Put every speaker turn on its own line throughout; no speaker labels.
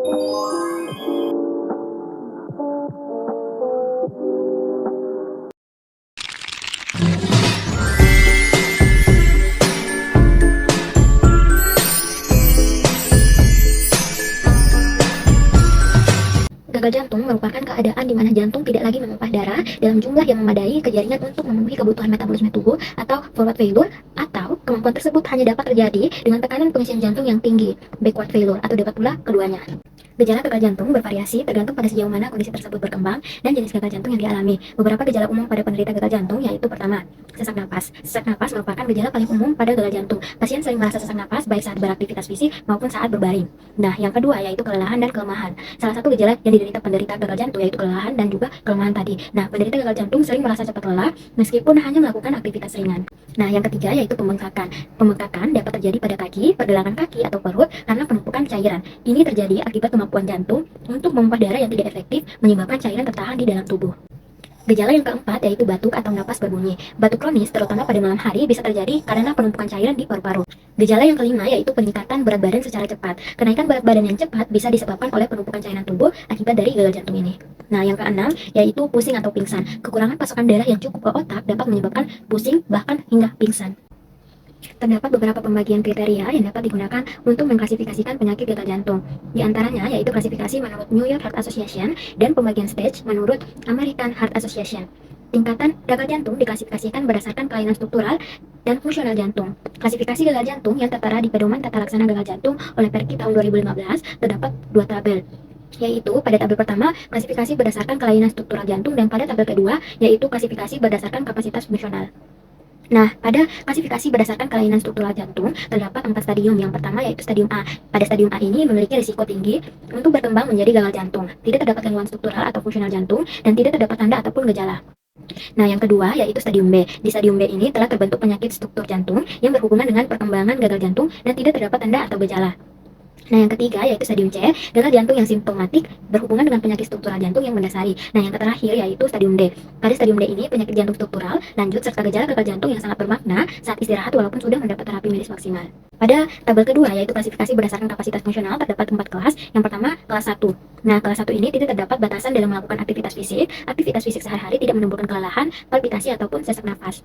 Gagal jantung merupakan keadaan di mana jantung tidak lagi memompa darah dalam jumlah yang memadai ke jaringan untuk memenuhi kebutuhan metabolisme tubuh atau forward failure, atau kemampuan tersebut hanya dapat terjadi dengan tekanan pengisian jantung yang tinggi, backward failure, atau dapat pula keduanya. Gejala gagal jantung bervariasi tergantung pada sejauh mana kondisi tersebut berkembang dan jenis gagal jantung yang dialami. Beberapa gejala umum pada penderita gagal jantung yaitu pertama, sesak napas. Sesak napas merupakan gejala paling umum pada gagal jantung. Pasien sering merasa sesak napas baik saat beraktivitas fisik maupun saat berbaring. Nah, yang kedua yaitu kelelahan dan kelemahan. Salah satu gejala yang diderita penderita gagal jantung yaitu kelelahan dan juga kelemahan tadi. Nah, penderita gagal jantung sering merasa cepat lelah meskipun hanya melakukan aktivitas ringan. Nah, yang ketiga yaitu pembengkakan. Pembengkakan dapat terjadi pada kaki, pergelangan kaki atau perut karena penumpukan cairan. Ini terjadi akibat kemampuan jantung untuk memompa darah yang tidak efektif menyebabkan cairan tertahan di dalam tubuh. Gejala yang keempat yaitu batuk atau napas berbunyi. Batuk kronis terutama pada malam hari bisa terjadi karena penumpukan cairan di paru-paru. Gejala yang kelima yaitu peningkatan berat badan secara cepat. Kenaikan berat badan yang cepat bisa disebabkan oleh penumpukan cairan tubuh akibat dari gagal jantung ini. Nah, yang keenam yaitu pusing atau pingsan. Kekurangan pasokan darah yang cukup ke otak dapat menyebabkan pusing bahkan hingga pingsan. Terdapat beberapa pembagian kriteria yang dapat digunakan untuk mengklasifikasikan penyakit gagal jantung. Di antaranya yaitu klasifikasi menurut New York Heart Association dan pembagian stage menurut American Heart Association. Tingkatan gagal jantung diklasifikasikan berdasarkan kelainan struktural dan fungsional jantung. Klasifikasi gagal jantung yang tertera di Pedoman Tata Laksana Gagal Jantung oleh Perky tahun 2015 terdapat dua tabel, yaitu pada tabel pertama klasifikasi berdasarkan kelainan struktural jantung dan pada tabel kedua yaitu klasifikasi berdasarkan kapasitas fungsional. Nah, pada klasifikasi berdasarkan kelainan struktural jantung, terdapat 4 stadium. Yang pertama yaitu stadium A. Pada stadium A ini memiliki risiko tinggi untuk berkembang menjadi gagal jantung. Tidak terdapat gangguan struktural atau fungsional jantung, dan tidak terdapat tanda ataupun gejala. Nah, yang kedua yaitu stadium B. Di stadium B ini telah terbentuk penyakit struktur jantung yang berhubungan dengan perkembangan gagal jantung dan tidak terdapat tanda atau gejala. Nah, yang ketiga yaitu stadium C, gagal jantung yang simptomatik berhubungan dengan penyakit struktural jantung yang mendasari. Nah, yang terakhir yaitu stadium D. Pada stadium D ini penyakit jantung struktural lanjut serta gejala gagal jantung yang sangat bermakna saat istirahat walaupun sudah mendapat terapi medis maksimal. Pada tabel kedua yaitu klasifikasi berdasarkan kapasitas fungsional terdapat 4 kelas. Yang pertama kelas 1. Nah, kelas 1 ini tidak terdapat batasan dalam melakukan aktivitas fisik. Aktivitas fisik sehari-hari tidak menimbulkan kelelahan, palpitasi ataupun sesak nafas.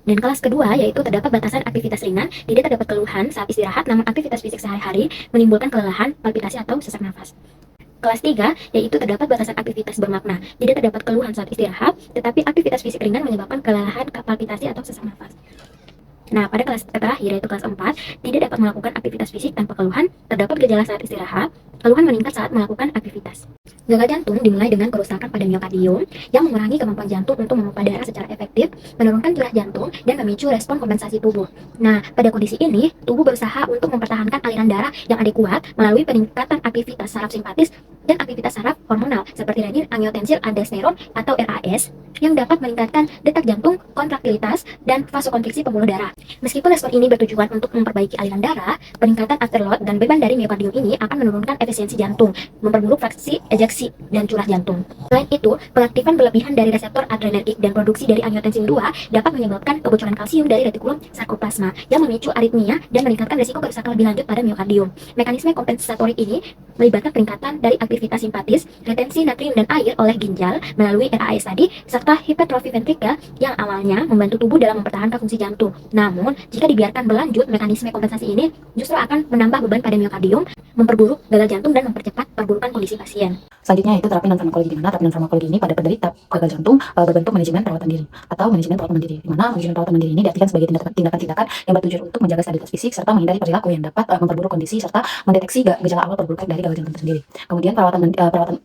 Dan kelas kedua yaitu terdapat batasan aktivitas ringan, tidak terdapat keluhan saat istirahat namun aktivitas fisik sehari-hari menimbulkan kelelahan, palpitasi atau sesak nafas. Kelas 3 yaitu terdapat batasan aktivitas bermakna, tidak terdapat keluhan saat istirahat tetapi aktivitas fisik ringan menyebabkan kelelahan, palpitasi atau sesak nafas. Nah, pada kelas terakhir yaitu kelas 4, tidak dapat melakukan aktivitas fisik tanpa keluhan, terdapat gejala saat istirahat, keluhan meningkat saat melakukan aktivitas. Gagal jantung dimulai dengan kerusakan pada miokardium yang mengurangi kemampuan jantung untuk memompa darah secara efektif, menurunkan curah jantung, dan memicu respon kompensasi tubuh. Nah, pada kondisi ini, tubuh berusaha untuk mempertahankan aliran darah yang adekuat melalui peningkatan aktivitas saraf simpatis dan aktivitas saraf hormonal seperti renin angiotensin aldosteron atau RAS yang dapat meningkatkan detak jantung, kontraktilitas, dan vasokonstriksi pembuluh darah. Meskipun respon ini bertujuan untuk memperbaiki aliran darah, peningkatan afterload dan beban dari miokardium ini akan menurunkan efisiensi jantung, memperburuk fraksi ejeksi dan curah jantung. Selain itu, pengaktifan berlebihan dari reseptor adrenergik dan produksi dari angiotensin 2 dapat menyebabkan kebocoran kalsium dari retikulum sarkoplasma yang memicu aritmia dan meningkatkan risiko kerusakan lebih lanjut pada miokardium. Mekanisme kompensatorik ini melibatkan peningkatan dari aktivitas simpatis, retensi natrium dan air oleh ginjal melalui RAS tadi, serta hipertrofi ventrikel yang awalnya membantu tubuh dalam mempertahankan fungsi jantung. Namun, jika dibiarkan berlanjut, mekanisme kompensasi ini justru akan menambah beban pada miokardium, memperburuk gagal jantung dan mempercepat perburukan kondisi pasien.
Selanjutnya yaitu terapi non-farmakologi, di mana terapi non-farmakologi ini pada penderita gagal jantung berbentuk manajemen perawatan diri atau manajemen perawatan mandiri, di mana manajemen perawatan mandiri ini diartikan sebagai tindakan-tindakan yang bertujuan untuk menjaga stabilitas fisik serta menghindari perilaku yang dapat memperburuk kondisi serta mendeteksi gejala awal perburukan dari gagal jantung sendiri. Kemudian perawatan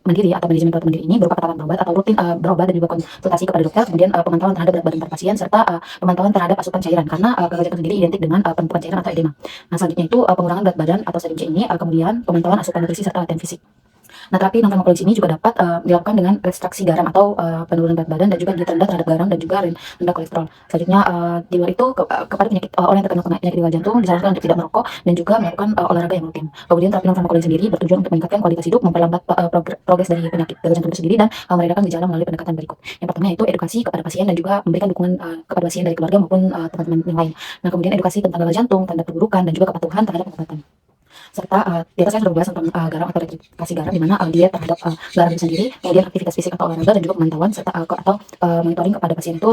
mandiri atau manajemen perawatan mandiri ini berupa penerapan berobat atau rutin berobat dan juga konsultasi kepada dokter, kemudian pemantauan terhadap berat badan pasien serta pemantauan terhadap asupan cairan karena gagal jantung sendiri identik dengan penumpukan cairan atau edema. Nah, selanjutnya itu pengurangan berat badan atau stadium C ini, kemudian pemantauan asupan nutrisi serta latihan fisik. Nah, terapi non-farmakologi ini juga dapat dilakukan dengan restriksi garam atau penurunan berat badan dan juga diet rendah terhadap garam dan juga rendah kolesterol. Selanjutnya di luar itu kepada penyakit orang yang terkena penyakit gagal jantung disarankan untuk tidak merokok dan juga melakukan olahraga yang rutin. Kemudian terapi non-farmakologi sendiri bertujuan untuk meningkatkan kualitas hidup, memperlambat progres dari penyakit gagal jantung itu sendiri dan meredakan gejala melalui pendekatan berikut. Yang pertama yaitu edukasi kepada pasien dan juga memberikan dukungan kepada pasien dari keluarga maupun teman-teman yang lain. Nah, kemudian edukasi tentang gagal jantung, tanda perburukan dan juga kepatuhan terhadap pengobatan. serta di atas saya sudah membahas tentang garam atau retrifikasi garam, di mana diet terhadap garam itu sendiri, kemudian aktivitas fisik atau olahraga, dan juga pemantauan serta monitoring kepada pasien itu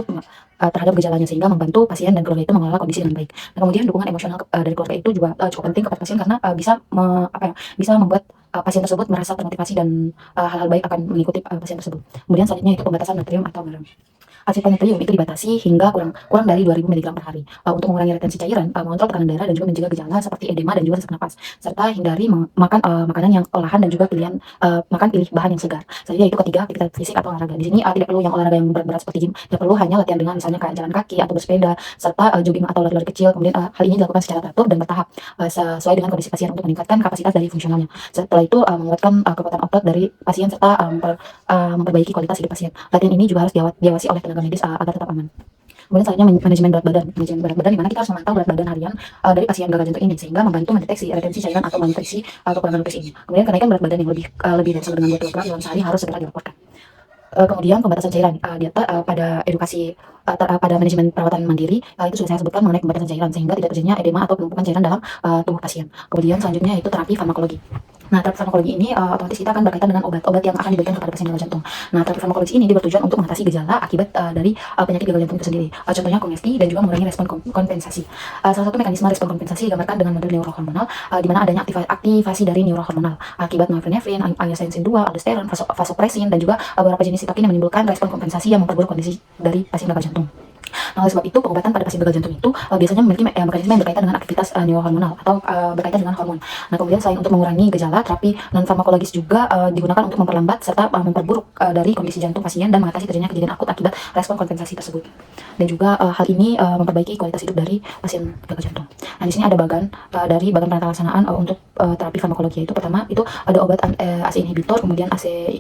terhadap gejalanya, sehingga membantu pasien dan keluarga itu mengelola kondisi dengan baik. Nah, kemudian dukungan emosional dari keluarga itu juga cukup penting kepada pasien, karena bisa membuat pasien tersebut merasa termotivasi dan hal-hal baik akan mengikuti pasien tersebut. Kemudian selanjutnya itu pembatasan natrium atau garam. Asupan natrium itu dibatasi hingga kurang dari 2000 mg per hari untuk mengurangi retensi cairan, mengontrol tekanan darah, dan juga mencegah gejala seperti edema dan juga sesak napas, serta hindari makan makanan yang olahan dan juga pilih bahan yang segar. Selanjutnya itu ketiga, aktivitas fisik atau olahraga. Di sini tidak perlu yang olahraga yang berat-berat seperti gym, tidak perlu hanya latihan dengan misalnya kayak jalan kaki atau bersepeda, serta jogging atau lari-lari kecil. Kemudian hal ini dilakukan secara teratur dan bertahap sesuai dengan kondisi pasien untuk meningkatkan kapasitas dari fungsionalnya. Setelah itu menguatkan kekuatan otot dari pasien serta memperbaiki kualitas hidup pasien. Latihan ini juga harus diawasi oleh tenaga medis agar tetap aman. Kemudian selanjutnya manajemen berat badan. Manajemen berat badan di mana kita harus memantau berat badan harian dari pasien gagal jantung ini, sehingga membantu mendeteksi retensi cairan atau malnutrisi kekurangan nutrisi ini. Kemudian kenaikan berat badan yang lebih dari sama dengan 2 kg dalam sehari harus segera dilaporkan. Kemudian pembatasan cairan pada edukasi pada manajemen perawatan mandiri itu sudah saya sebutkan mengenai pembatasan cairan, sehingga tidak terjadinya edema atau penumpukan cairan dalam tubuh pasien. Kemudian selanjutnya itu terapi farmakologi. Nah, terapi farmakologi ini otomatis kita akan berkaitan dengan obat-obat yang akan diberikan kepada pasien gagal jantung. Nah, terapi farmakologi ini bertujuan untuk mengatasi gejala akibat dari penyakit gagal jantung itu sendiri. Contohnya kongesti dan juga mengurangi respon kompensasi. Salah satu mekanisme respon kompensasi digambarkan dengan model neurohormonal, di mana adanya aktivasi dari neurohormonal akibat norepinefrin, angiotensin 2, aldosteron, vasopressin, dan juga beberapa jenis sitokin yang menimbulkan respon kompensasi yang memperburuk kondisi dari pasien gagal jantung. Nah, oleh sebab itu pengobatan pada pasien gagal jantung itu biasanya memiliki mekanisme yang berkaitan dengan aktivitas neurohormonal atau berkaitan dengan hormon. Nah, kemudian selain untuk mengurangi gejala, terapi non farmakologis juga digunakan untuk memperlambat serta memperburuk dari kondisi jantung pasien dan mengatasi terjadinya kejadian akut akibat respon kompensasi tersebut. Dan juga hal ini memperbaiki kualitas hidup dari pasien gagal jantung. Nah, di sini ada bagan bagan pelaksanaan untuk terapi farmakologi, yaitu pertama itu ada obat ACE inhibitor, kemudian ACE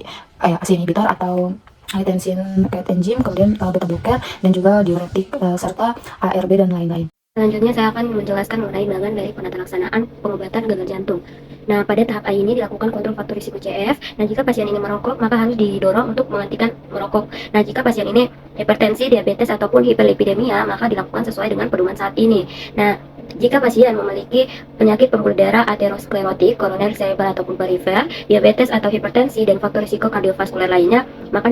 inhibitor atau angiotensin ket enzim, kemudian beta blocker, dan juga diuretik serta ARB dan lain-lain.
Selanjutnya saya akan menjelaskan mengenai bagan dari penata laksanaan pengobatan gagal jantung. Nah, pada tahap A ini dilakukan kontrol faktor risiko CF. Nah, jika pasien ini merokok, maka harus didorong untuk menghentikan merokok. Nah, jika pasien ini hipertensi, diabetes, ataupun hiperlipidemia, maka dilakukan sesuai dengan pedoman saat ini. Nah, jika pasien memiliki penyakit pembuluh darah aterosklerotik, koroner, cerebral, ataupun perifer, diabetes atau hipertensi, dan faktor risiko kardiovaskuler lainnya, maka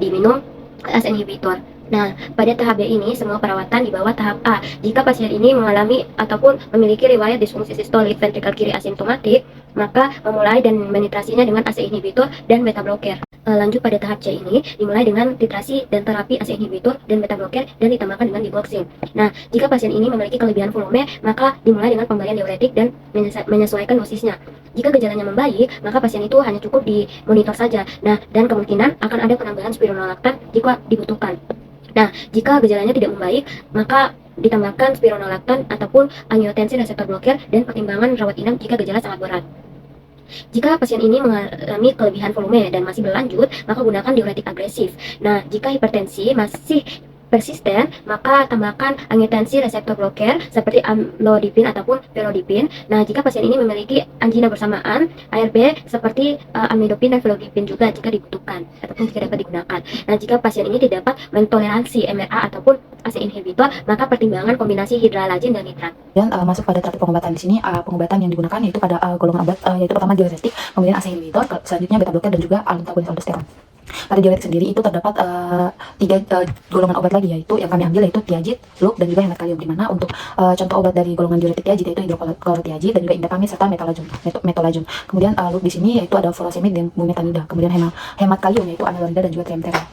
diminum ACE inhibitor. Nah, pada tahap B ini semua perawatan di bawah tahap A. Jika pasien ini mengalami ataupun memiliki riwayat disfungsi sistolik ventrikel kiri asimptomatik, maka memulai dan menitrasinya dengan ACE inhibitor dan beta blocker. Lanjut pada tahap C ini dimulai dengan titrasi dan terapi ACE inhibitor dan beta blocker dan ditambahkan dengan digoxin. Nah, jika pasien ini memiliki kelebihan volume, maka dimulai dengan pemberian diuretik dan menyesuaikan dosisnya. Jika gejalanya membaik, maka pasien itu hanya cukup dimonitor saja. Nah, dan kemungkinan akan ada penambahan spironolaktan jika dibutuhkan. Nah, jika gejalanya tidak membaik, maka ditambahkan spironolaktan ataupun angiotensin reseptor blocker dan pertimbangan rawat inap jika gejala sangat berat. Jika pasien ini mengalami kelebihan volume dan masih berlanjut, maka gunakan diuretik agresif. Nah, jika hipertensi masih persisten, maka tambahkan angiotensin reseptor blocker seperti amlodipin ataupun velodipin. Nah, jika pasien ini memiliki angina bersamaan, ARB seperti amlodipin dan velodipin juga jika dibutuhkan ataupun jika dapat digunakan. Nah, jika pasien ini tidak dapat mentoleransi MRA ataupun ACE inhibitor, maka pertimbangan kombinasi hidralazin dan nitrat.
Dan masuk pada terapi pengobatan. Di sini pengobatan yang digunakan yaitu pada golongan obat yaitu pertama diuretik, kemudian ACE inhibitor, selanjutnya beta blocker, dan juga antagonis aldosteron. Pada diuretik sendiri itu terdapat 3 golongan obat lagi, yaitu yang kami ambil yaitu tiazid, luk, dan juga hemat kalium. Di mana untuk contoh obat dari golongan diuretik tiazid yaitu hidroklorotiazid dan juga indapamid serta metolazon. Kemudian luk di sini yaitu ada furosemid dan bumetanida. Kemudian hemat kalium yaitu anilorida dan juga triamterol.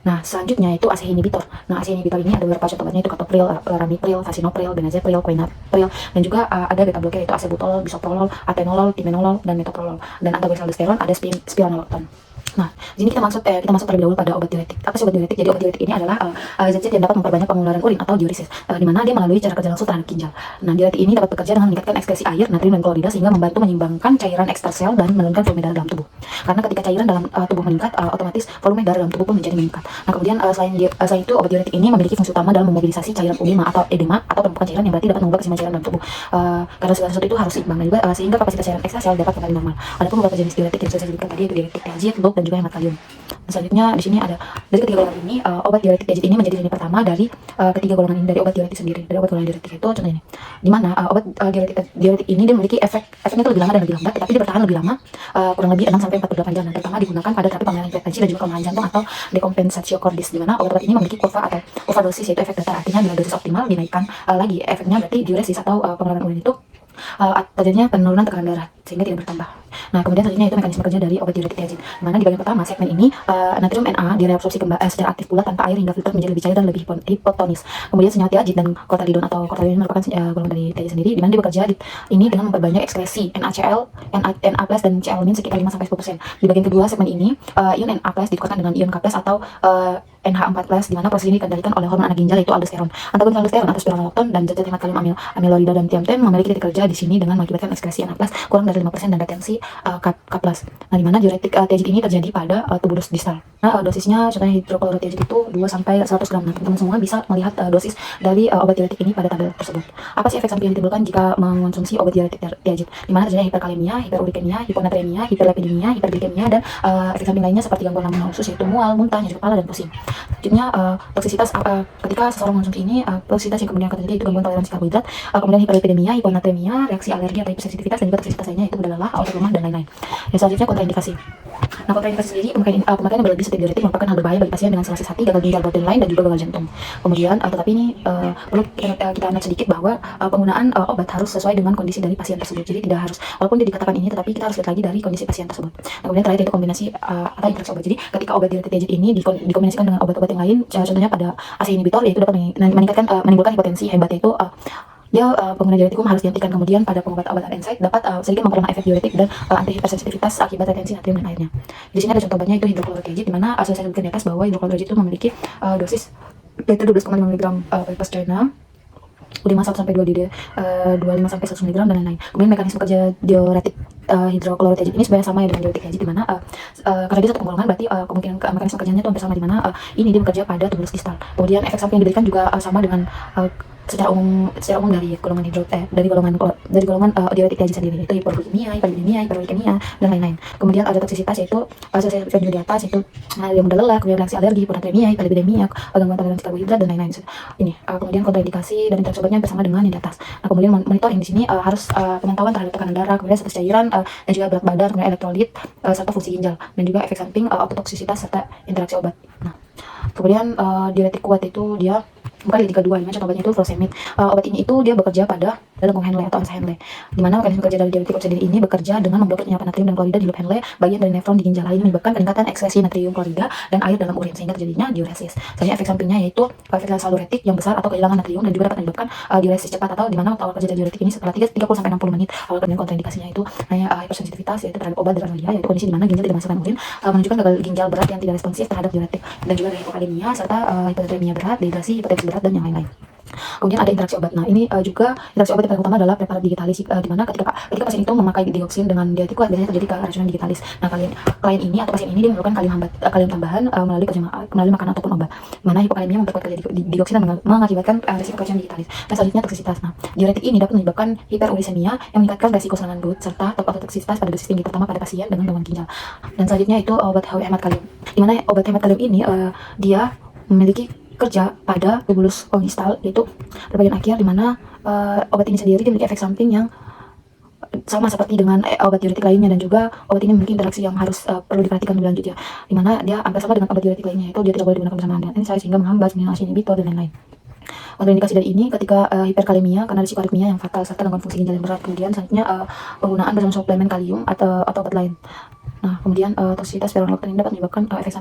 Nah, selanjutnya itu ACE inhibitor. Nah, ACE inhibitor ini ada beberapa contoh obatnya, itu captopril, loramiprile, fasinopril, benazepril, quinapril, dan juga ada beta blocker yaitu acebutolol, bisoprolol, atenolol, timenolol, dan metoprolol. Dan antagonis aldosteron ada spironolactone. Nah, di sini kita masuk terlebih dahulu pada obat diuretik. Apa sih obat diuretik? Jadi obat diuretik ini adalah zat-zat yang dapat memperbanyak pengeluaran urin atau diuresis, di mana dia melalui cara kerja langsung terhadap ginjal. Nah, diuretik ini dapat bekerja dengan meningkatkan ekskresi air, natrium, dan klorida, sehingga membantu menyeimbangkan cairan ekstrasel dan menurunkan volume darah dalam tubuh. Karena ketika cairan dalam tubuh meningkat, otomatis volume darah dalam tubuh pun menjadi meningkat. Nah, kemudian selain itu obat diuretik ini memiliki fungsi utama dalam memobilisasi cairan udema atau edema atau penumpukan cairan, yang berarti dapat mengubah keseimbangan cairan dalam tubuh. Karena segala sesuatu itu harus seimbang, dan juga sehingga kapasitas cairan ekstrasel dapat kembali normal. Adapun beberapa jenis diuretik yang sudah saya sebutkan tadi yaitu diuretik tiazid, luk, dan dan juga hemat kalium. Dan selanjutnya di sini ada dari ketiga golongan ini, obat diuretik Tiazid ini menjadi lini pertama dari ketiga golongan ini, dari obat diuretik sendiri. Dari obat golongan diuretik itu contohnya ini, di mana obat diuretik ini dia memiliki efeknya itu lebih lama dan lebih lambat, tetapi dia bertahan lebih lama, kurang lebih 6 sampai 48 jam, dan terutama digunakan pada terapi pengalihan hipertensi dan juga kelemahan jantung atau dekompensatio cordis, di mana obat-obat ini memiliki kurva atau overdosis, yaitu efek datar. Artinya bila dosis optimal dinaikkan lagi efeknya, berarti diuresis atau pengeluaran urin itu terjadinya penurunan tekanan darah sehingga tidak bertambah. Nah, kemudian selanjutnya itu mekanisme kerja dari obat diuretik Tiazid, di mana di bagian pertama segmen ini natrium Na direabsorpsi kembali secara aktif pula tanpa air hingga filter menjadi lebih cair dan lebih hipotonis. Kemudian senyawa Tiazid dan kortalidon atau kortalidon merupakan golongan dari Tiazid sendiri, di mana dia bekerja ini dengan memperbanyak ekskresi NaCl, Na+ dan Cl- sekitar 5 sampai 10%. Di bagian kedua segmen ini ion Na+ ditukarkan dengan ion K+ atau NH4+, di mana proses ini dikendalikan oleh hormon anak ginjal yaitu aldosteron. Antagonis aldosteron atau spironolakton dan zat hemat kalium amilorida dan tiamtem memiliki titik kerja di sini dengan mengakibatkan ekskresi Na+ kurang dari 5% dan retensi K+. Nah, di mana diuretik Tiazid ini terjadi pada tubulus distal. Nah, dosisnya contohnya hidroklorotiazid itu 2 sampai 100 gram. Nah, teman-teman semua bisa melihat dosis dari obat diuretik ini pada tabel tersebut. Apa sih efek samping yang ditimbulkan jika mengonsumsi obat diuretik Tiazid? Di mana terjadi hiperkalemia, hiperurikemia, hiponatremia, hiperlipidemia, hiperglikemia, dan efek samping lainnya seperti gangguan lambung usus yaitu mual, muntah, nyeri kepala, dan pusing. Selanjutnya toksisitas ketika seseorang mengonsumsi ini, toksisitas yang kemudian akan terjadi itu gangguan toleransi karbohidrat, kemudian hiperlipidemia, hiponatremia, reaksi alergi atau hipersensitivitas, dan juga toksisitas lainnya yaitu mudah lelah, otot lemah, dan lain-lain. Yang selanjutnya kontraindikasi. Nah, kontraindikasi sendiri pemakaian yang berlebih seperti diuretik merupakan hal berbahaya bagi pasien dengan selesai hati, gagal ginjal berat dan lain, dan juga gagal jantung. Kemudian tetapi ini perlu kita note sedikit bahwa penggunaan obat harus sesuai dengan kondisi dari pasien tersebut. Jadi tidak harus, walaupun dia dikatakan ini, tetapi kita harus lihat lagi dari kondisi pasien tersebut. Nah, kemudian terakhir itu kombinasi atau interaksi obat. Jadi ketika obat diuretik Tiazid ini dikombinasikan dengan obat-obat yang lain, contohnya pada ACE inhibitor, yaitu dapat menimbulkan hipotensi hebat, yaitu dia pengguna diuretikum harus dihentikan. Kemudian pada pengobatan NSAID dapat sedikit memperlemah efek diuretik dan anti hipersensitivitas akibat retensi natrium dan airnya. Di sini ada contoh obatnya yaitu hidroklorotiazid, di mana saya sebutkan di atas bahwa hidroklorotiazid itu memiliki dosis yaitu 12,5 mg per China, 5 sampai 2 di 25 sampai 100 mg dan lain-lain. Kemudian mekanisme kerja diuretik hidroklorotiazid ini sebenarnya sama ya dengan diuretik Tiazid, di mana karena dia satu penggolongan berarti kemungkinan mekanisme kerjanya itu hampir sama, di mana ini dia bekerja pada tubulus distal. Kemudian efek samping yang diberikan juga sama dengan secara umum dari golongan diuretik Tiazid sendiri, yaitu hiperglikemia, hiperlipidemia, hiperurikemia, dan lain-lain. Kemudian ada toksisitas yaitu saya sebutkan juga di atas, yaitu yang mudah lelah, kemudian reaksi alergi, hiponatremia, hiperlipidemia, gangguan toleransi karbohidrat, dan lain-lain. Ini kemudian kontraindikasi dan interaksi obatnya bersama dengan yang di atas. Nah, kemudian monitoring di sini harus pemantauan terhadap tekanan darah, kemudian status cairan, dan juga berat badan, kemudian elektrolit, serta fungsi ginjal, dan juga efek samping ototoksisitas serta interaksi obat. Nah, kemudian diuretik kuat itu dia bukan di 32, contoh obatnya itu furosemid. Obat ini itu dia bekerja pada lengkung Henle atau ansa Henle, di mana mekanisme kerja dari diuretik sendiri ini bekerja dengan memblokir penyampaian natrium dan klorida di loop Henle, bagian dari nefron di ginjal. Ini menyebabkan peningkatan ekskresi natrium klorida dan air dalam urin sehingga terjadinya diuresis. Selanjutnya efek sampingnya yaitu efek salduretik yang besar atau kehilangan natrium, dan juga dapat menyebabkan diuresis cepat, atau di mana waktu awal kerja dari diuretik ini setelah 30 sampai 60 menit. Kemudian kontraindikasinya itu hipersensitivitas yaitu terhadap obat dan yaitu kondisi di mana ginjal tidak menghasilkan urin, menunjukkan gagal ginjal berat yang tidak responsif terhadap diuretik, dan juga ada hipokalemia serta hiponatremia berat, dehidrasi, hipotensi berat, dan yang lain-lain. Kemudian ada interaksi obat. Nah, ini juga interaksi obat yang paling utama adalah preparat digitalis, di mana ketika pasien itu memakai dioksin dengan diuretik kuat biasanya terjadi keracunan digitalis. Nah, klien ini atau pasien ini dia memerlukan kalium tambahan melalui makanan ataupun obat. Mana hipokalemia memperkuat kerja dioksin dan mengakibatkan resiko keracunan digitalis. Nah, selanjutnya toksisitas. Nah, diuretik ini dapat menyebabkan hiperurisemia yang meningkatkan resiko serangan perut serta toksisitas pada dosis tinggi, terutama pada pasien dengan gangguan ginjal. Dan selanjutnya itu obat hemat kalium, di mana obat hemat kalium ini dia memiliki kerja pada tubulus konsistal, yaitu pada bagian akhir, di mana obat ini sendiri memiliki efek samping yang sama seperti dengan obat diuretik lainnya, dan juga obat ini memiliki interaksi yang harus perlu diperhatikan lebih lanjut ya, di mana dia hampir sama dengan obat diuretik lainnya, yaitu dia tidak boleh digunakan bersamaan dengan NSAID sehingga menghambat ACE inhibitor dan lain-lain. Kontraindikasi dari ini ketika hiperkalemia karena risiko aritmia yang fatal serta gangguan fungsi ginjal yang berat. Kemudian selanjutnya penggunaan bersama suplemen kalium atau obat lain. Nah, kemudian toksisitas spironolakton ini dapat menyebabkan efek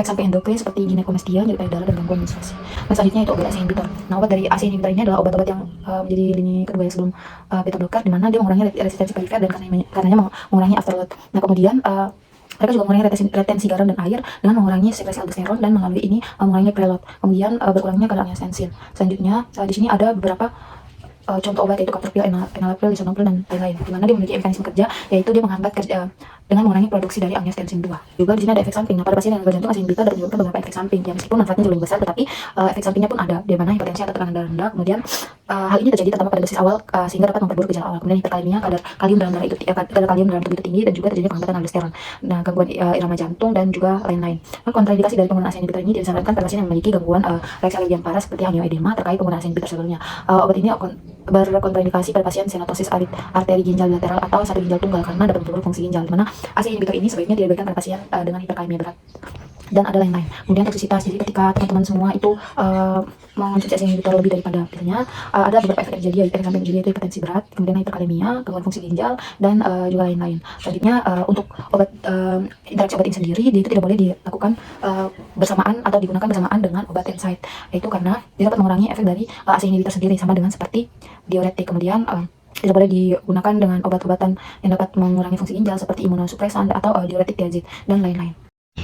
samping endokrin seperti ginekomestia, nyeri payudara, dan gangguan menstruasi. Dan selanjutnya itu obat ACE inhibitor. Nah, obat dari ACE inhibitor ini adalah obat-obat yang menjadi lini kedua ya sebelum beta blocker, di mana dia mengurangi resistensi perifer dan karenanya mengurangi afterload. Nah, kemudian mereka juga mengurangi retensi garam dan air dengan mengurangi sekresi aldosteron, dan melalui ini mengurangi preload. Kemudian berkurangnya kadar angiotensin. Selanjutnya di sini ada beberapa contoh obat yaitu kapropil, enalapril, lisinopril, dan lain-lain. Di mana dia memiliki mekanisme kerja yaitu dia menghambat kerja dengan mengurangi produksi dari angiotensin 2. Juga di sini ada efek samping. Nah, pada pasien yang gagal jantung ASI inhibitor dapat menyebabkan beberapa efek samping. Ya, meskipun manfaatnya jauh lebih besar, tetapi efek sampingnya pun ada, di mana hipertensi atau tekanan darah rendah. Kemudian hal ini terjadi terutama pada dosis awal sehingga dapat memperburuk gejala awal. Kemudian hiperkalemia, kadar kalium dalam darah itu kadar kalium dalam tubuh itu tinggi, dan juga terjadi penghambatan aldosteron. Nah, gangguan irama jantung dan juga lain-lain. Kontraindikasi dari penggunaan ASI inhibitor ini disarankan pada pasien yang memiliki gangguan reaksi alergi yang parah seperti angioedema terkait penggunaan ASI inhibitor sebelumnya. Obat ini berkontraindikasi pada pasien stenosis arteri ginjal bilateral atau satu ginjal tunggal karena dapat memperburuk fungsi ginjal, di mana ASI inhibitor ini sebaiknya diberikan pada pasien dengan hiperkalemia berat dan ada lain-lain. Kemudian toksisitas, jadi ketika teman-teman semua itu mengonsumsi ASI inhibitor lebih daripada pilnya, ada beberapa efek terjadi, efek samping terjadi, yaitu hipertensi berat, kemudian hiperkalemia, gangguan fungsi ginjal, dan juga lain-lain. Selanjutnya untuk obat interaksi obat ini sendiri, dia itu tidak boleh dilakukan bersamaan atau digunakan bersamaan dengan obat NSAID, yaitu karena dia dapat mengurangi efek dari ASI inhibitor sendiri, sama dengan seperti diuretik. Kemudian tidak boleh digunakan dengan obat-obatan yang dapat mengurangi fungsi ginjal seperti imunosupresan atau diuretik tiazid dan lain-lain.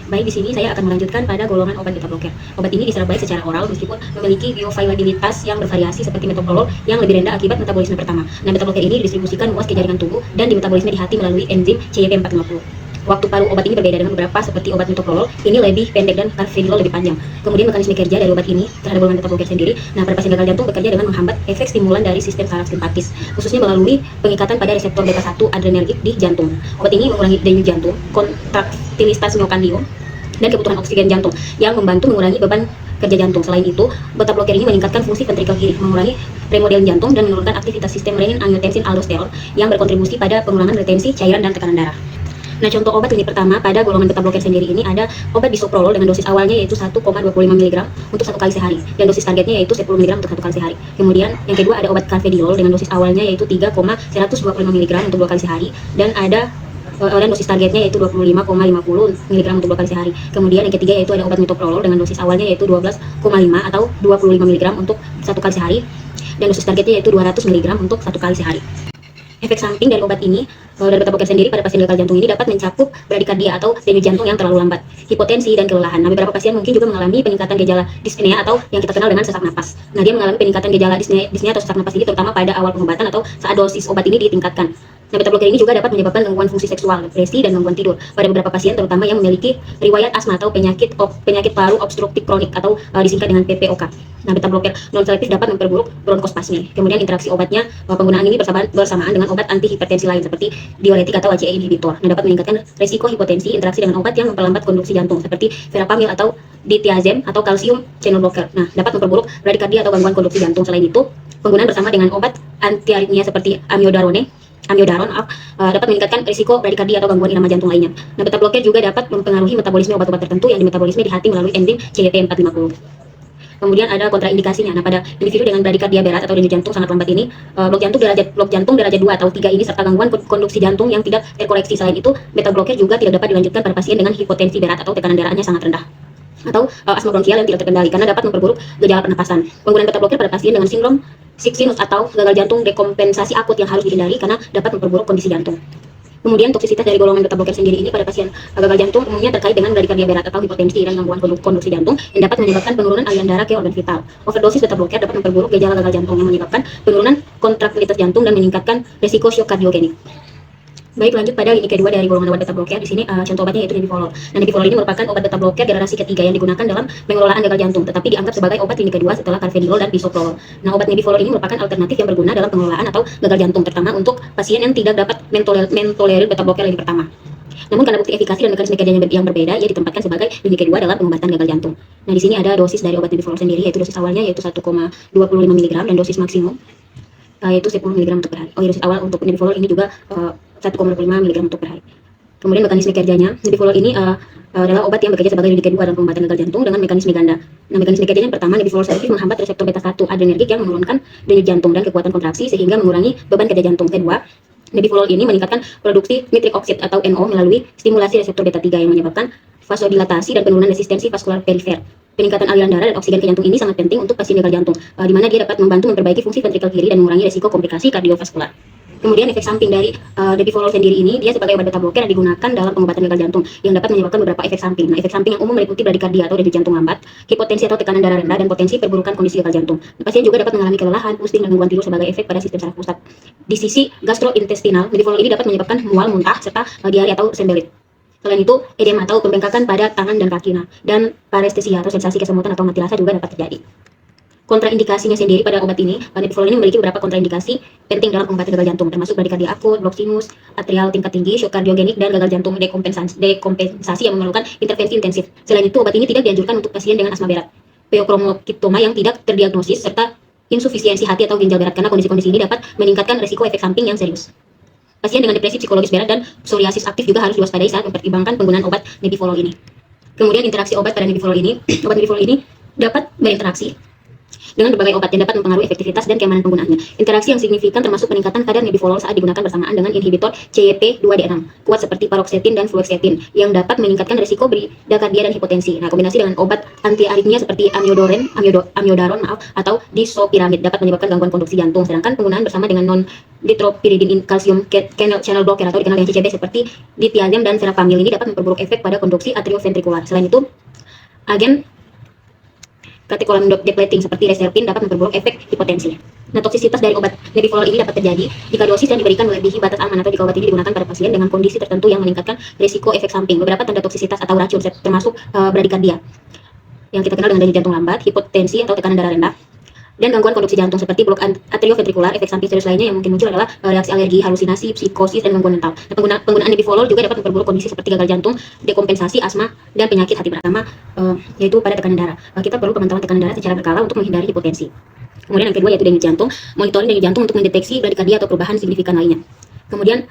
Baik, di sini saya akan melanjutkan pada golongan obat beta blocker. Obat ini diserap baik secara oral meskipun memiliki bioavailabilitas yang bervariasi seperti metoprolol yang lebih rendah akibat metabolisme pertama. Nah, beta blocker ini didistribusikan luas ke jaringan tubuh dan dimetabolisme di hati melalui enzim CYP450. Waktu paru obat ini berbeda dengan beberapa seperti obat metoprolol, ini lebih pendek dan carvedilol lebih panjang. Kemudian mekanisme kerja dari obat ini terhadap golongan beta blocker sendiri. Nah, pada pasien gagal jantung bekerja dengan menghambat efek stimulan dari sistem saraf simpatis, khususnya melalui pengikatan pada reseptor beta 1 adrenergik di jantung. Obat ini mengurangi denyut jantung, kontraktilitas miokardium, dan kebutuhan oksigen jantung yang membantu mengurangi beban kerja jantung. Selain itu, beta blocker ini meningkatkan fungsi ventrikel kiri, mengurangi remodeling jantung, dan menurunkan aktivitas sistem renin angiotensin aldosteron yang berkontribusi pada pengurangan retensi cairan dan tekanan darah. Nah, contoh obat lini pertama pada golongan beta blocker sendiri ini ada obat bisoprolol dengan dosis awalnya yaitu 1,25 mg untuk 1 kali sehari, dan dosis targetnya yaitu 10 mg untuk 1 kali sehari. Kemudian yang kedua ada obat carvedilol dengan dosis awalnya yaitu 3,125 mg untuk 2 kali sehari, dan dosis targetnya yaitu 25,50 mg untuk 2 kali sehari. Kemudian yang ketiga yaitu ada obat metoprolol dengan dosis awalnya yaitu 12,5 atau 25 mg untuk 1 kali sehari, dan dosis targetnya yaitu 200 mg untuk 1 kali sehari. Efek samping dari obat ini dari beta blocker sendiri pada pasien gagal jantung ini dapat mencakup bradikardia atau denyut jantung yang terlalu lambat, hipotensi, dan kelelahan. Nah, beberapa pasien mungkin juga mengalami peningkatan gejala dyspnea atau yang kita kenal dengan sesak napas. Nah, dia mengalami peningkatan gejala dyspnea atau sesak napas ini terutama pada awal pengobatan atau saat dosis obat ini ditingkatkan. Nah, beta blocker ini juga dapat menyebabkan gangguan fungsi seksual, depresi, dan gangguan tidur pada beberapa pasien terutama yang memiliki riwayat asma atau penyakit paru obstruktif kronik atau disingkat dengan PPOK. Nah, beta blocker non selektif dapat memperburuk bronkospasmi. Kemudian interaksi obatnya, penggunaan ini bersamaan dengan obat anti hipertensi lain seperti diuretik atau ACE inhibitor. Nah, dapat meningkatkan risiko hipotensi interaksi dengan obat yang memperlambat konduksi jantung seperti verapamil atau dithiazem atau kalsium channel blocker. Nah, dapat memperburuk bradikardia atau gangguan konduksi jantung. Selain itu, penggunaan bersama dengan obat antiaritmia seperti amiodaron dapat meningkatkan risiko bradikardia atau gangguan irama jantung lainnya. Nah, beta blocker juga dapat mempengaruhi metabolisme obat-obat tertentu yang dimetabolisme di hati melalui enzim CYP450. Kemudian ada kontraindikasinya. Nah, pada individu dengan bradikardia berat atau denyut jantung sangat lambat ini, blok jantung derajat 2 atau 3 ini serta gangguan konduksi jantung yang tidak terkoreksi. Selain itu, beta blocker juga tidak dapat dilanjutkan pada pasien dengan hipotensi berat atau tekanan darahnya sangat rendah, atau asma bronkial yang tidak terkendali karena dapat memperburuk gejala pernapasan. Penggunaan beta blocker pada pasien dengan sindrom sinus atau gagal jantung dekompensasi akut yang harus dihindari karena dapat memperburuk kondisi jantung. Kemudian toksisitas dari golongan beta blocker sendiri ini pada pasien gagal jantung umumnya terkait dengan bradikardia berat atau hipotensi dan gangguan konduksi jantung yang dapat menyebabkan penurunan aliran darah ke organ vital. Overdosis beta blocker dapat memperburuk gejala gagal jantung yang menyebabkan penurunan kontraktilitas jantung dan meningkatkan risiko shock kardiogenik. Baik, lanjut pada lini kedua dari golongan obat beta blocker. Di sini contoh obatnya yaitu nebivolol. Nah, nebivolol ini merupakan obat beta blocker generasi ketiga yang digunakan dalam pengelolaan gagal jantung, tetapi dianggap sebagai obat lini kedua setelah carvedilol dan bisoprolol. Nah, obat nebivolol ini merupakan alternatif yang berguna dalam pengelolaan atau gagal jantung, terutama untuk pasien yang tidak dapat mentolerir beta blocker lini pertama. Namun karena bukti efikasi dan mekanisme kerjanya yang berbeda, ia ditempatkan sebagai lini kedua dalam pengobatan gagal jantung. Nah, di sini ada dosis dari obat nebivolol sendiri, yaitu dosis awalnya yaitu 1,25 mg dan dosis maksimum yaitu 10 mg untuk per hari. Dosis awal untuk nebivolol ini juga 1,25 mg untuk per hari. Kemudian mekanisme kerjanya, nebivolol ini adalah obat yang bekerja sebagai lini kedua dalam pengobatan gagal jantung dengan mekanisme ganda. Nah, mekanisme kerjanya yang pertama, nebivolol selektif menghambat reseptor beta 1 adrenergik yang menurunkan denyut jantung dan kekuatan kontraksi sehingga mengurangi beban kerja jantung. Kedua, nebivolol ini meningkatkan produksi nitric oxide atau NO melalui stimulasi reseptor beta 3 yang menyebabkan vasodilatasi dan penurunan resistensi vaskular perifer. Peningkatan aliran darah dan oksigen ke jantung ini sangat penting untuk pasien gagal jantung, di mana dia dapat membantu memperbaiki fungsi ventrikel kiri dan mengurangi risiko komplikasi kardiovaskular. Kemudian efek samping dari Debivolol sendiri ini, dia sebagai obat beta bloker yang digunakan dalam pengobatan gagal jantung yang dapat menyebabkan beberapa efek samping. Nah, efek samping yang umum meliputi bradikardia atau denyut jantung lambat, hipotensi atau tekanan darah rendah, dan potensi perburukan kondisi gagal jantung. Nah, pasien juga dapat mengalami kelelahan, pusing, dan gangguan tidur sebagai efek pada sistem saraf pusat. Di sisi gastrointestinal, Debivolol ini dapat menyebabkan mual, muntah, serta diare atau sembelit. Selain itu, edema atau pembengkakan pada tangan dan kaki. Nah, dan parestesia atau sensasi kesemutan atau mati rasa juga dapat terjadi. Kontraindikasinya sendiri pada obat ini, Debivolol ini memiliki beberapa kontraindikasi penting dalam pengobatan gagal jantung, termasuk bradikardia akut, blok sinus, atrial tingkat tinggi, shock kardiogenik, dan gagal jantung dekompensasi yang memerlukan intervensi intensif. Selain itu, obat ini tidak dianjurkan untuk pasien dengan asma berat, pheochromocytoma yang tidak terdiagnosis, serta insufisiensi hati atau ginjal berat, karena kondisi-kondisi ini dapat meningkatkan risiko efek samping yang serius. Pasien dengan depresi psikologis berat dan psoriasis aktif juga harus diwaspadai saat mempertimbangkan penggunaan obat Debivolol ini. Kemudian interaksi obat pada Debivolol ini, obat Debivolol ini dapat berinteraksi dengan berbagai obat yang dapat mempengaruhi efektivitas dan keamanan penggunaannya. Interaksi yang signifikan termasuk peningkatan kadar Debivolol saat digunakan bersamaan dengan inhibitor CYP2D6 kuat seperti paroxetin dan fluoxetine yang dapat meningkatkan risiko bradikardia dan hipotensi. Nah, kombinasi dengan obat antiaritmia seperti amiodaron atau disopiramid dapat menyebabkan gangguan konduksi jantung. Sedangkan penggunaan bersama dengan non-ditropyridine calcium channel blocker atau dikenal dengan CCB seperti dithiazem dan verapamil ini dapat memperburuk efek pada konduksi atrioventrikular. Selain itu, agen catecholamine depleting seperti reserpin dapat memperburuk efek hipotensi. Nah, toksisitas dari obat Debivolol ini dapat terjadi jika dosis yang diberikan melebihi batas aman atau jika obat ini digunakan pada pasien dengan kondisi tertentu yang meningkatkan risiko efek samping. Beberapa tanda toksisitas atau racun termasuk bradikardia yang kita kenal dengan denyut jantung lambat, hipotensi atau tekanan darah rendah, dan gangguan konduksi jantung seperti blok atrioventrikular. Efek samping serius lainnya yang mungkin muncul adalah reaksi alergi, halusinasi, psikosis, dan gangguan mental. Nah, penggunaan Debivolol juga dapat memperburuk kondisi seperti gagal jantung, dekompensasi, asma, dan penyakit hati berat, yaitu pada tekanan darah. Kita perlu pemantauan tekanan darah secara berkala untuk menghindari hipotensi. Kemudian yang kedua yaitu denyut jantung, monitoring denyut jantung untuk mendeteksi bradikardia atau perubahan signifikan lainnya. Kemudian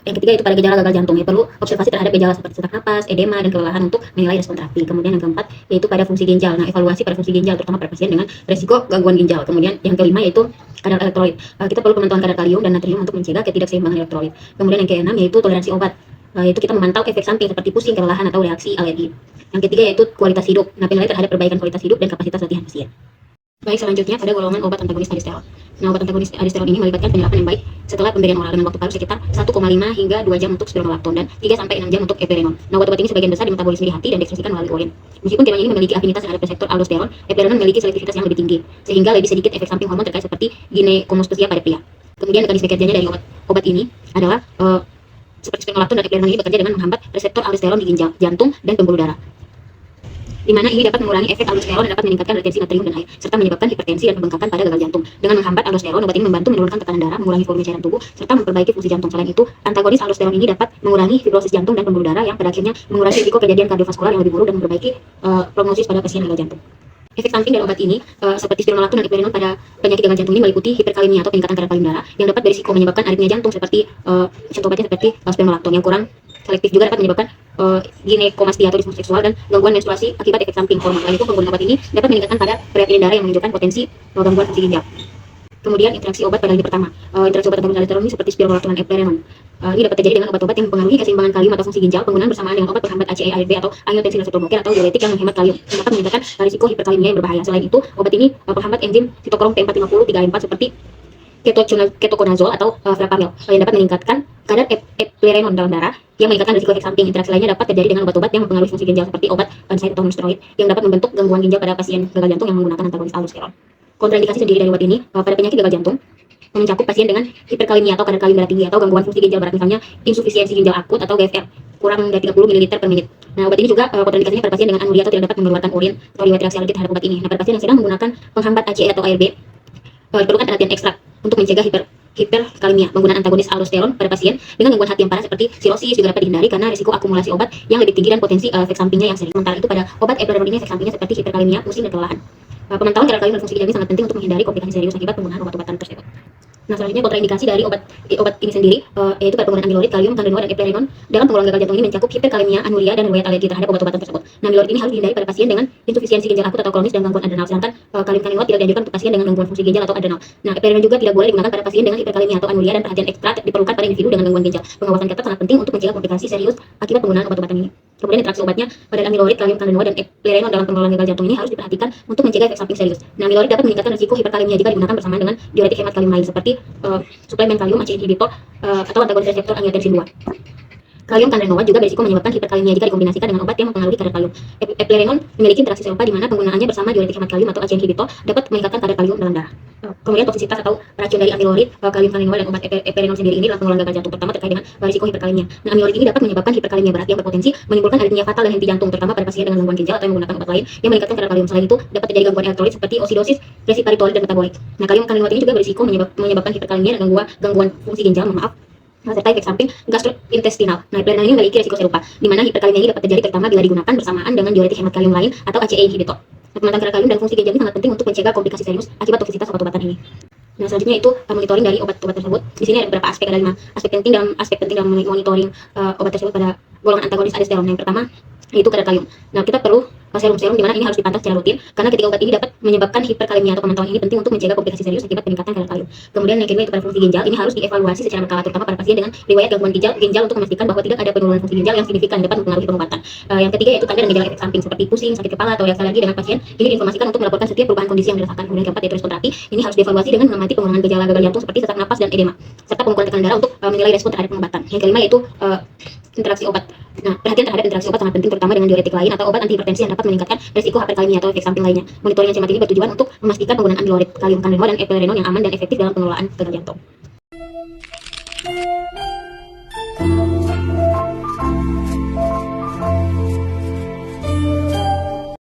yang ketiga itu pada gejala gagal jantung, ya perlu observasi terhadap gejala seperti sesak napas, edema, dan kelelahan untuk menilai respon terapi. Kemudian yang keempat yaitu pada fungsi ginjal. Nah, evaluasi pada fungsi ginjal terutama pada pasien dengan resiko gangguan ginjal. Kemudian yang kelima yaitu kadar elektrolit. Kita perlu pemantauan kadar kalium dan natrium untuk mencegah ketidakseimbangan elektrolit. Kemudian yang keenam yaitu toleransi obat. Yaitu kita memantau efek samping seperti pusing, kelelahan, atau reaksi alergi. Yang ketiga yaitu kualitas hidup. Nah, penilaian terhadap perbaikan kualitas hidup dan kapasitas latihan pasien. Baik, selanjutnya pada golongan obat antagonis aldosteron. Nah, obat antagonis aldosteron ini melibatkan penyerapan yang baik setelah pemberian oral dengan waktu paru sekitar 1,5 hingga 2 jam untuk spironolakton dan 3 sampai 6 jam untuk eplerenone. Nah, obat-obat ini sebagian besar dimetabolisme di hati dan diekspresikan melalui urin. Meskipun keduanya ini memiliki afinitas terhadap reseptor aldosteron, eplerenone memiliki selektivitas yang lebih tinggi sehingga lebih sedikit efek samping hormon terkait seperti ginekomastosia pada pria. Kemudian mekanisme kerjanya dari obat ini adalah seperti spironolakton dan eplerenone ini bekerja dengan menghambat reseptor aldosteron di ginjal, jantung, dan pembuluh darah, di mana ini dapat mengurangi efek aldosteron dan dapat meningkatkan retensi natrium dan air, serta menyebabkan hipertensi dan pembengkakan pada gagal jantung. Dengan menghambat aldosteron, obat ini membantu menurunkan tekanan darah, mengurangi volume cairan tubuh, serta memperbaiki fungsi jantung. Selain itu, antagonis aldosteron ini dapat mengurangi fibrosis jantung dan pembuluh darah yang pada akhirnya mengurangi risiko kejadian kardiovaskular yang lebih buruk dan memperbaiki prognosis pada pasien gagal jantung. Efek samping dari obat ini seperti spironolakton dan eplerenone pada penyakit gagal jantung ini meliputi hiperkalemia atau peningkatan kadar kalim darah yang dapat berisiko menyebabkan aritmia jantung seperti contoh obatnya seperti spironolakton. Yang kurang selektif juga dapat menyebabkan ginekomastia atau disfungsi seksual dan gangguan menstruasi akibat efek samping hormon. Selain itu, penggunaan obat ini dapat meningkatkan kadar kreatinin darah yang menunjukkan potensi gangguan fungsi ginjal. Kemudian interaksi obat pada lini pertama. Interaksi obat antagonis aldosteron ini seperti spironolakton dan eplerenone. Ini dapat terjadi dengan obat-obat yang mempengaruhi keseimbangan kalium atau fungsi ginjal. Penggunaan bersamaan dengan obat penghambat ACE ARB atau angiotensin reseptor blocker atau diuretik yang menghemat kalium yang dapat meningkatkan risiko hiperkalemia yang berbahaya. Selain itu, obat ini penghambat enzim sitokrom P450 3A4 seperti ketoconazole atau verapamil yang dapat meningkatkan kadar eplerenone dalam darah yang meningkatkan risiko efek samping. Interaksi lainnya dapat terjadi dengan obat-obat yang mempengaruhi fungsi ginjal seperti obat NSAID atau nonsteroid yang dapat membentuk gangguan ginjal pada pasien gagal jantung yang menggunakan antagonis aldosteron. Kontraindikasi sendiri dari obat ini pada penyakit gagal jantung mencakup pasien dengan hiperkalemia atau kadar kalium darah tinggi atau gangguan fungsi ginjal berat, misalnya insufisiensi ginjal akut atau GFR kurang dari 30 ml per menit. Nah, obat ini juga kontraindikasinya pada pasien dengan anuria atau tidak dapat mengeluarkan urin atau riwayat reaksi alergi terhadap obat ini. Nah, pada pasien yang sedang menggunakan penghambat ACE atau ARB diperlukan perhatian ekstrak untuk mencegah hiperkalemia. Penggunaan antagonis aldosteron pada pasien dengan gangguan hati yang parah seperti sirosis juga dapat dihindari karena risiko akumulasi obat yang lebih tinggi dan potensi efek sampingnya yang sering. Sementara itu pada obat eplerenone ini efek sampingnya seperti hiperkalemia, pusing, dan kelelahan. Pemantauan kadar kalium dan fungsi ginjal ini sangat penting untuk menghindari komplikasi serius akibat penggunaan obat-obatan tersebut. Nah, selanjutnya kontraindikasi dari obat ini sendiri yaitu pada penggunaan amiloid, kalium, kandenoid, dan eplerenone dalam pengolahan gagal jantung ini mencakup hiperkalemia, anuria, dan riwayat alergi terhadap obat-obatan tersebut. Nah, amiloid ini harus dihindari pada pasien dengan insufisiensi ginjal akut atau kronis dan gangguan adrenal, sedangkan kalium kandenoid tidak dianjurkan untuk pasien dengan gangguan fungsi ginjal atau adrenal. Nah, eplerenone juga tidak boleh digunakan pada pasien dengan hiperkalemia atau anuria, dan perhatian ekstra diperlukan pada individu dengan gangguan ginjal. Pengawasan ketat sangat penting untuk mencegah komplikasi serius akibat penggunaan obat-obatan ini. Kemudian interaksi obatnya pada amiloid, kalium kandenoa, dan eplerenol dalam pengelolaan gagal jantung ini harus diperhatikan untuk mencegah efek samping serius. Nah, amiloid dapat meningkatkan risiko hiperkalemia jika digunakan bersamaan dengan diuretik hemat kalium lain seperti suplemen kalium, ACE inhibitor, atau antagonis reseptor angiotensin 2. Kalium kandenoa juga berisiko menyebabkan hiperkalemia jika dikombinasikan dengan obat yang mempengaruhi kadar kalium. Eplerenol memiliki interaksi serupa di mana penggunaannya bersama diuretik hemat kalium atau ACE inhibitor dapat meningkatkan kadar kalium dalam darah. Kemudian toksisitas atau racun dari amiloid, kalium kandenoa, dan obat eplerenol sendiri ini dalam pengelolaan gagal jantung terutama terkait dengan risiko hiperkalemia. Nah, amiloid ini dapat menyebabkan hiperkalemia berat yang berpotensi menimbulkan aritmia fatal dan henti jantung terutama pada pasien dengan gangguan ginjal atau yang menggunakan obat lain yang meningkatkan kadar kalium. Selain itu, dapat terjadi gangguan elektrolit seperti osidosis, resiparitolit, dan metabolik. Nah, kalium kandenoat ini juga berisiko menyebabkan hiperkalemia dan gangguan fungsi ginjal, serta efek samping gastrointestinal. Nah, eplerenol ini memiliki risiko serupa, di mana hiperkalemia ini dapat terjadi terutama bila digunakan bersamaan dengan diuretik hemat kalium lain atau ACE inhibitor. Pemetaan kadar kalium dan fungsi ginjal ini sangat penting untuk mencegah komplikasi serius akibat toksisitas obat-obatan ini. Nah, selanjutnya itu monitoring dari obat-obat tersebut. Di sini ada beberapa aspek, ada 5 aspek penting dalam monitoring obat tersebut pada golongan antagonis aldosteron. Yang pertama yaitu kadar kalium. Nah, kita perlu serum-serum di mana ini harus dipantau secara rutin karena ketika obat ini dapat menyebabkan hiperkalemia atau pemantauan ini penting untuk mencegah komplikasi serius akibat peningkatan kadar kalium. Kemudian yang kedua itu pada fungsi ginjal, ini harus dievaluasi secara berkala terutama pada pasien dengan riwayat gangguan ginjal untuk memastikan bahwa tidak ada penurunan fungsi ginjal yang signifikan dapat mempengaruhi pengobatan. Yang ketiga yaitu tanda dan gejala efek samping seperti pusing, sakit kepala, atau reaksi alergi dengan pasien. Ini diinformasikan untuk melaporkan setiap perubahan kondisi yang dirasakan. Kemudian keempat yaitu respon terapi, ini harus dievaluasi dengan mengamati pengurangan gejala gagal jantung seperti sesak napas dan edema serta pengukuran tekanan darah untuk menilai respon terhadap pengobatan. Yang kelima yaitu interaksi obat. Nah, perhatian terhadap interaksi obat sangat penting terutama dengan diuretik lain atau obat antihipertensi yang dapat meningkatkan risiko hiperkalemia atau efek samping lainnya. Monitoring yang cermat ini bertujuan untuk memastikan penggunaan amiloid, kalium kandenoa, dan eplerenol yang aman dan efektif dalam pengelolaan gagal jantung.